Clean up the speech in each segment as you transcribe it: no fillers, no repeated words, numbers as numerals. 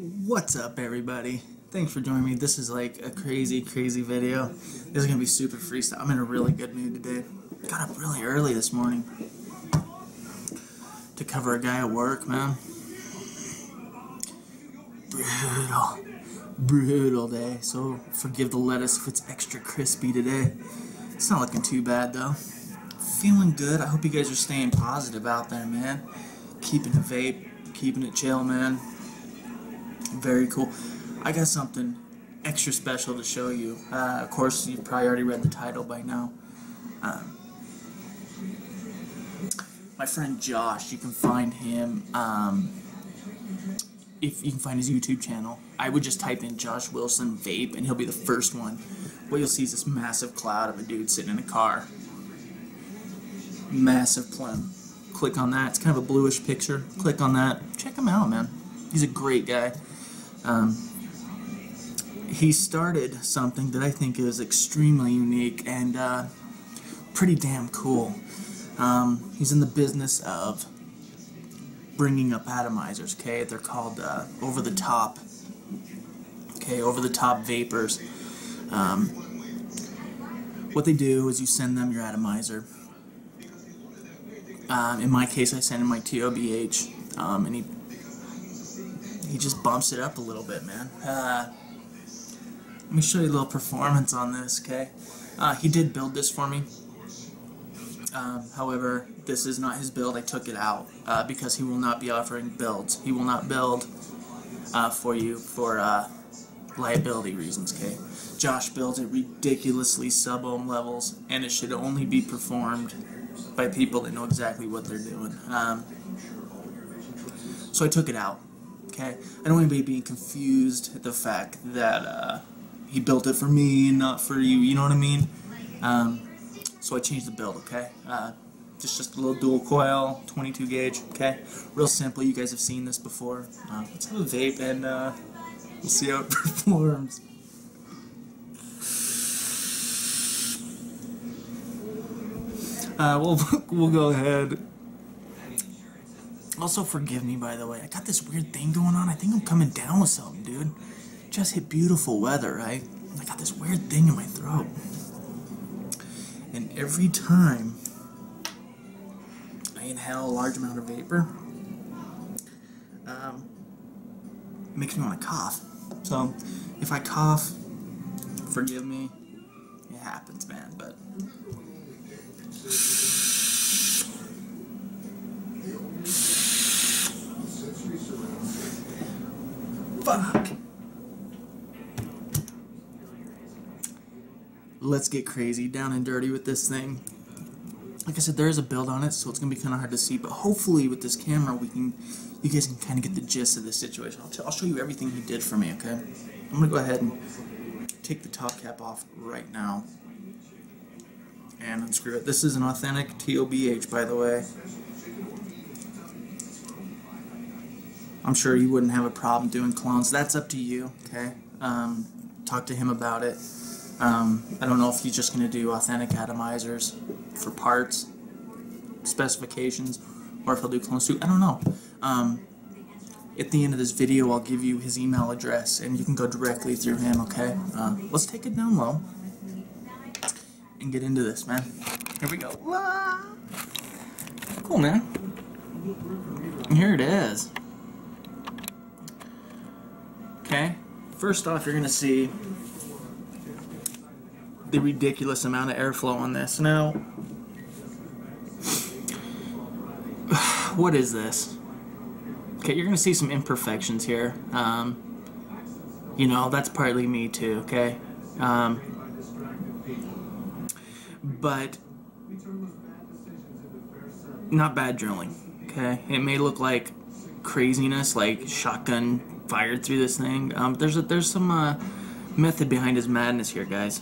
What's up, everybody? Thanks for joining me. This is like a crazy video. This is gonna be super freestyle. I'm in a really good mood today. Got up really early this morning to cover a guy at work, man. Brutal day. So forgive the lettuce if it's extra crispy today. It's not looking too bad though. Feeling good. I hope you guys are staying positive out there, man. Keeping the vape, keeping it chill, man. Very cool. I got something extra special to show you. Of course, you've probably already read the title by now. My friend Josh, you can find him, if you can find his YouTube channel. I would just type in Josh Wilson Vape and he'll be the first one. What you'll see is this massive cloud of a dude sitting in a car. Massive plume. Click on that. It's kind of a bluish picture. Click on that. Check him out, man. He's a great guy. He started something that I think is extremely unique and pretty damn cool. He's in the business of bringing up atomizers. Okay, they're called over-the-top. Okay, over-the-top vapors. What they do is you send them your atomizer. In my case, I send him my tobh, and he just bumps it up a little bit, man. Let me show you a little performance on this, okay? He did build this for me. However, this is not his build. I took it out because he will not be offering builds. He will not build for you for liability reasons, okay? Josh builds at ridiculously sub-ohm levels, and it should only be performed by people that know exactly what they're doing. So I took it out. Okay, I don't want anybody being confused at the fact that he built it for me and not for you. You know what I mean? So I changed the build. Okay, just a little dual coil, 22 gauge. Okay, real simple. You guys have seen this before. Let's have a vape and we'll see how it performs. We'll go ahead. Also, forgive me, by the way. I got this weird thing going on. I think I'm coming down with something, dude. Just hit beautiful weather, right? I got this weird thing in my throat. And every time I inhale a large amount of vapor, it makes me want to cough. So, if I cough, forgive me. It happens, man, but... Fuck. Let's get crazy, down and dirty with this thing. Like I said, there is a build on it, so it's gonna be kind of hard to see. But hopefully, with this camera, you guys can kind of get the gist of the situation. I'll show you everything he did for me. Okay, I'm gonna go ahead and take the top cap off right now and unscrew it. This is an authentic tobh, by the way. I'm sure you wouldn't have a problem doing clones. That's up to you, okay? Talk to him about it. I don't know if he's just going to do authentic atomizers for parts, specifications, or if he'll do clones too. I don't know. At the end of this video, I'll give you his email address, and you can go directly through him, okay? Let's take it down low and get into this, man. Here we go. Cool, man. And here it is. Okay, first off, you're going to see the ridiculous amount of airflow on this. Now, what is this? Okay, you're going to see some imperfections here. You know, that's partly me too, okay? But not bad drilling, okay? It may look like craziness, like shotgun fired through this thing. There's some method behind his madness here, guys.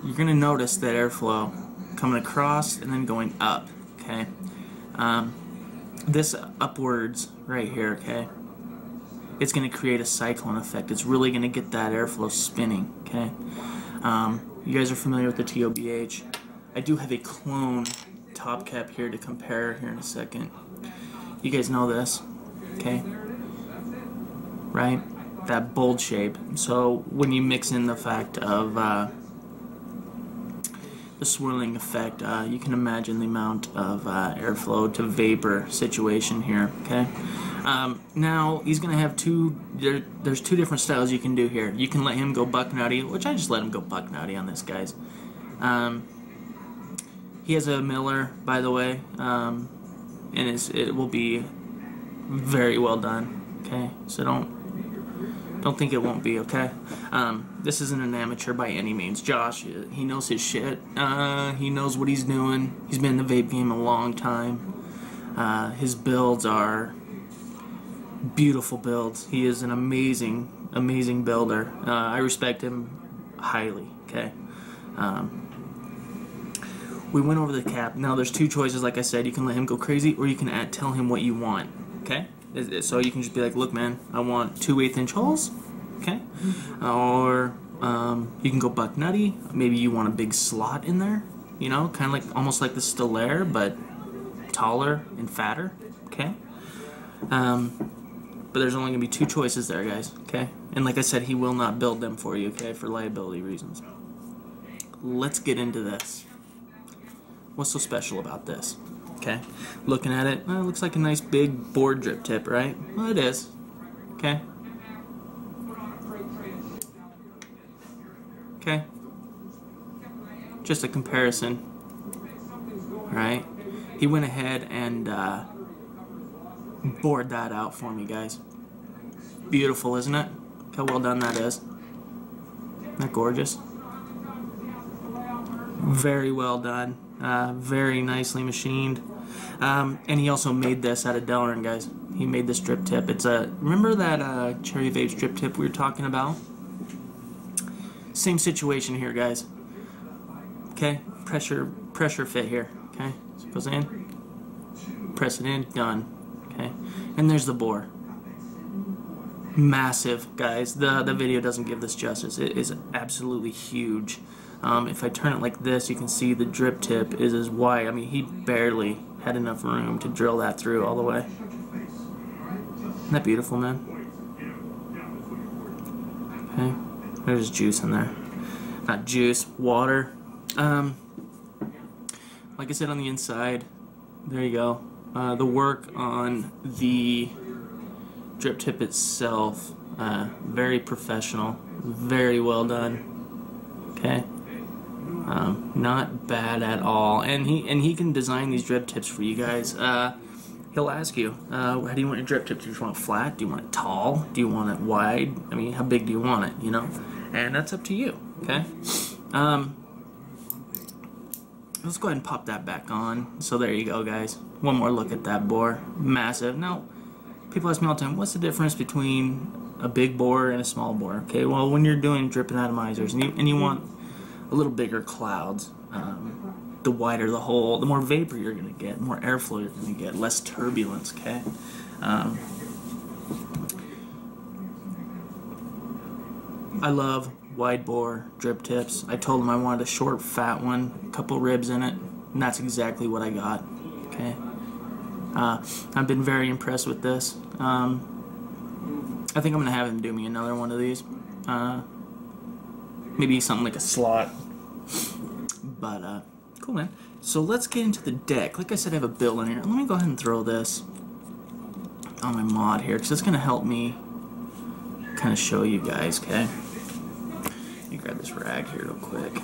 You're gonna notice that airflow coming across and then going up. Okay, this upwards right here. Okay, it's gonna create a cyclone effect. It's really gonna get that airflow spinning. Okay, you guys are familiar with the tobh. I do have a clone top cap here to compare here in a second. You guys know this. Okay. right? That bold shape. So when you mix in the fact of the swirling effect, you can imagine the amount of airflow to vapor situation here, okay? Now, he's going to have there's two different styles you can do here. You can let him go buck nutty, which I just let him go buck nutty on this, guys. He has a Miller, by the way, and it will be very well done, okay? So don't think it won't be, okay? This isn't an amateur by any means. Josh, he knows his shit. He knows what he's doing. He's been in the vape game a long time. His builds are beautiful builds. He is an amazing builder. I respect him highly, okay? We went over the cap. Now there's two choices, like I said. You can let him go crazy, or you can tell him what you want, okay? So you can just be like, look, man, I want 2 1/8-inch holes, okay? Or you can go buck nutty. Maybe you want a big slot in there, you know, kind of like almost like the Stellaire, but taller and fatter, okay? But there's only gonna be 2 choices there, guys, okay? And like I said, he will not build them for you, okay, for liability reasons. Let's get into this. What's so special about this? Okay, looking at it, well, it looks like a nice big board drip tip, right? Well, it is. Okay. Okay. Just a comparison. Right? He went ahead and bored that out for me, guys. Beautiful, isn't it? Look how well done that is. Isn't that gorgeous? Very well done. Very nicely machined. And he also made this out of Delrin, guys. He made this drip tip. It's remember that Cherry Vapes drip tip we were talking about? Same situation here, guys. Okay, pressure fit here. Okay, so it goes in, press it in, done. Okay, and there's the bore. Massive, guys. The video doesn't give this justice. It is absolutely huge. If I turn it like this, you can see the drip tip is as wide. I mean, he barely had enough room to drill that through all the way. Isn't that beautiful, man? Okay, there's juice in there. Not juice, water. Like I said, on the inside, there you go. The work on the drip tip itself, very professional, very well done. Okay. Not bad at all, and he can design these drip tips for you guys. He'll ask you, how do you want your drip tip? Do you just want it flat? Do you want it tall? Do you want it wide? I mean, how big do you want it? You know, and that's up to you. Okay. Let's go ahead and pop that back on. So there you go, guys. One more look at that bore. Massive. Now, people ask me all the time, what's the difference between a big bore and a small bore? Okay. Well, when you're doing drip and atomizers, and you want a little bigger clouds, the wider the hole, the more vapor you're going to get, more airflow you're going to get, less turbulence, okay? I love wide bore drip tips. I told him I wanted a short, fat one, a couple ribs in it, and that's exactly what I got, okay? I've been very impressed with this. I think I'm going to have him do me another one of these. Maybe something like a slot. But, cool, man. So let's get into the deck. Like I said, I have a build in here. Let me go ahead and throw this on my mod here, because it's going to help me kind of show you guys, okay? Let me grab this rag here real quick.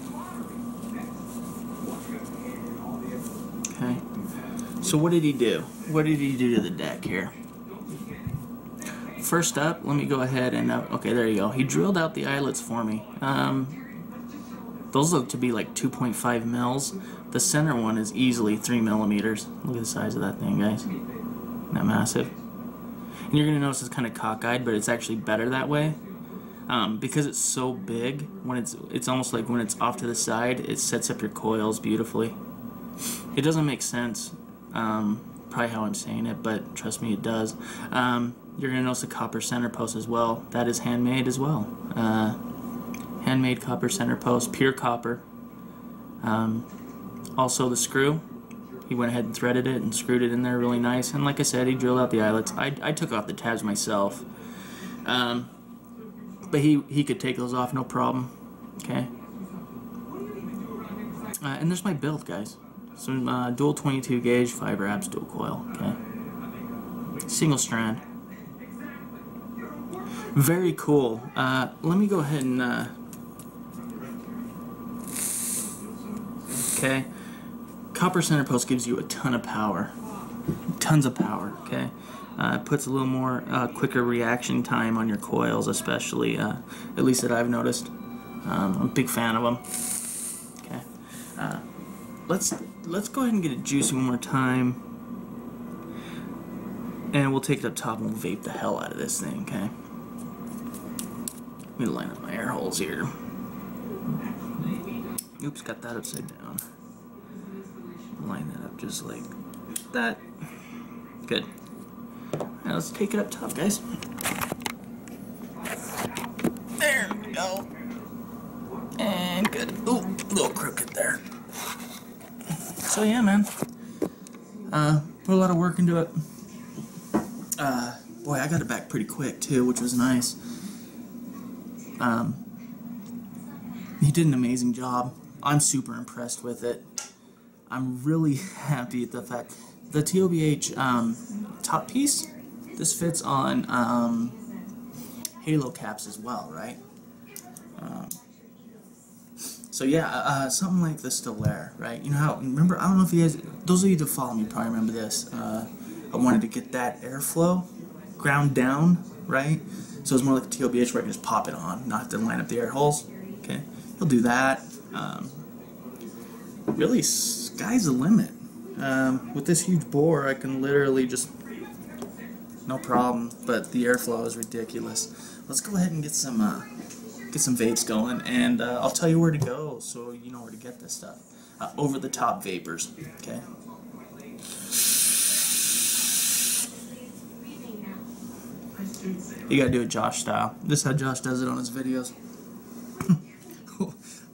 Okay. So what did he do? What did he do to the deck here? First up, let me go ahead and, okay, there you go. He drilled out the eyelets for me. Those look to be like 2.5 mils. The center one is easily 3 millimeters. Look at the size of that thing, guys. Isn't that massive? And you're going to notice it's kind of cockeyed, but it's actually better that way. Because it's so big, when it's almost like when it's off to the side, it sets up your coils beautifully. It doesn't make sense, probably how I'm saying it, but trust me, it does. You're going to notice the copper center post as well. That is handmade as well. Handmade copper center post, pure copper. Also the screw, he went ahead and threaded it and screwed it in there really nice. And like I said, he drilled out the eyelets. I took off the tabs myself. But he could take those off no problem. Okay. And there's my build, guys. Some dual 22 gauge fiber abs dual coil. Okay. Single strand. Very cool. Let me go ahead and okay. Copper center post gives you a ton of power. Tons of power, okay? It puts a little more quicker reaction time on your coils, especially, at least that I've noticed. I'm a big fan of them. Okay. Let's go ahead and get it juicy one more time. And we'll take it up top and we'll vape the hell out of this thing, okay? Let me line up my air holes here. Oops, got that upside down. Line that up just like that. Good. Now let's take it up top, guys. There we go. And good. Ooh, a little crooked there. So yeah, man. Put a lot of work into it. Boy, I got it back pretty quick too, which was nice. He did an amazing job. I'm super impressed with it. I'm really happy at the fact the tobh top piece. This fits on halo caps as well, right? So yeah, something like the Stellaire, right? You know how? Remember? I don't know if you guys, those of you that follow me probably remember this. I wanted to get that airflow ground down, right? So it's more like a tobh where I can just pop it on, not have to line up the air holes. Okay, he'll do that. Really, sky's the limit. With this huge bore, I can literally just, no problem. But the airflow is ridiculous. Let's go ahead and get some vapes going, and I'll tell you where to go so you know where to get this stuff. Over the top vapors. Okay. You gotta do it Josh style. This is how Josh does it on his videos.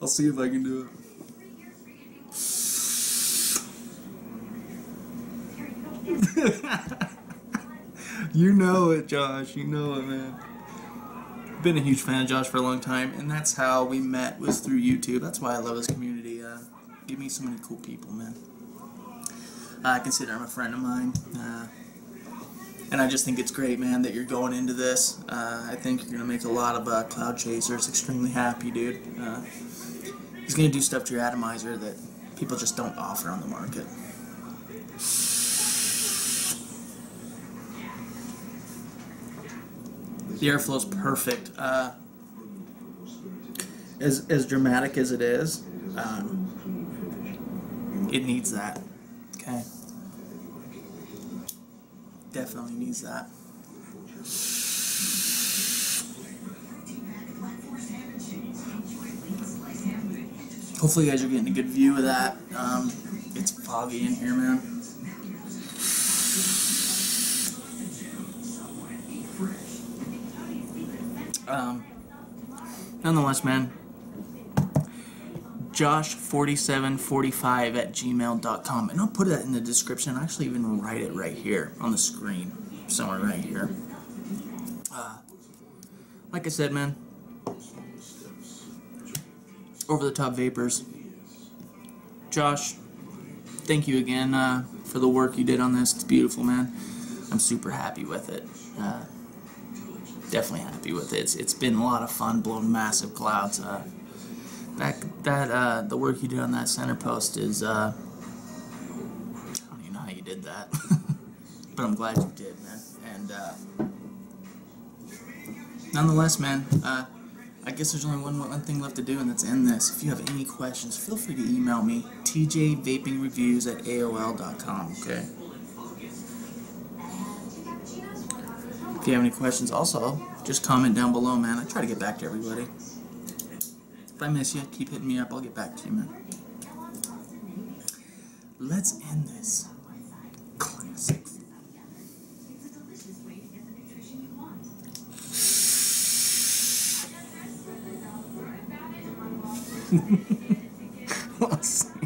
I'll see if I can do it. You know it, Josh. You know it, man. Been a huge fan of Josh for a long time, and that's how we met, was through YouTube. That's why I love this community. You meet so many cool people, man. I consider him a friend of mine. And I just think it's great, man, that you're going into this. I think you're going to make a lot of cloud chasers extremely happy, dude. He's going to do stuff to your atomizer that people just don't offer on the market. The airflow's perfect. As dramatic as it is, it needs that. Okay. Definitely needs that. Hopefully you guys are getting a good view of that. It's foggy in here, man. Nonetheless, man, josh4745@gmail.com, and I'll put that in the description. I'll actually even write it right here on the screen, somewhere right here. Like I said, man, over the top vapors. Josh, thank you again for the work you did on this. It's beautiful, man. I'm super happy with it. Definitely happy with it. It's been a lot of fun blowing massive clouds. The work you did on that center post is, I don't even know how you did that, but I'm glad you did, man. And nonetheless, man, I guess there's only one thing left to do, and that's end this. If you have any questions, feel free to email me, tjvapingreviews@aol.com, okay? If you have any questions, also, just comment down below, man. I try to get back to everybody. If I miss you, keep hitting me up. I'll get back to you, man. Let's end this. Classic.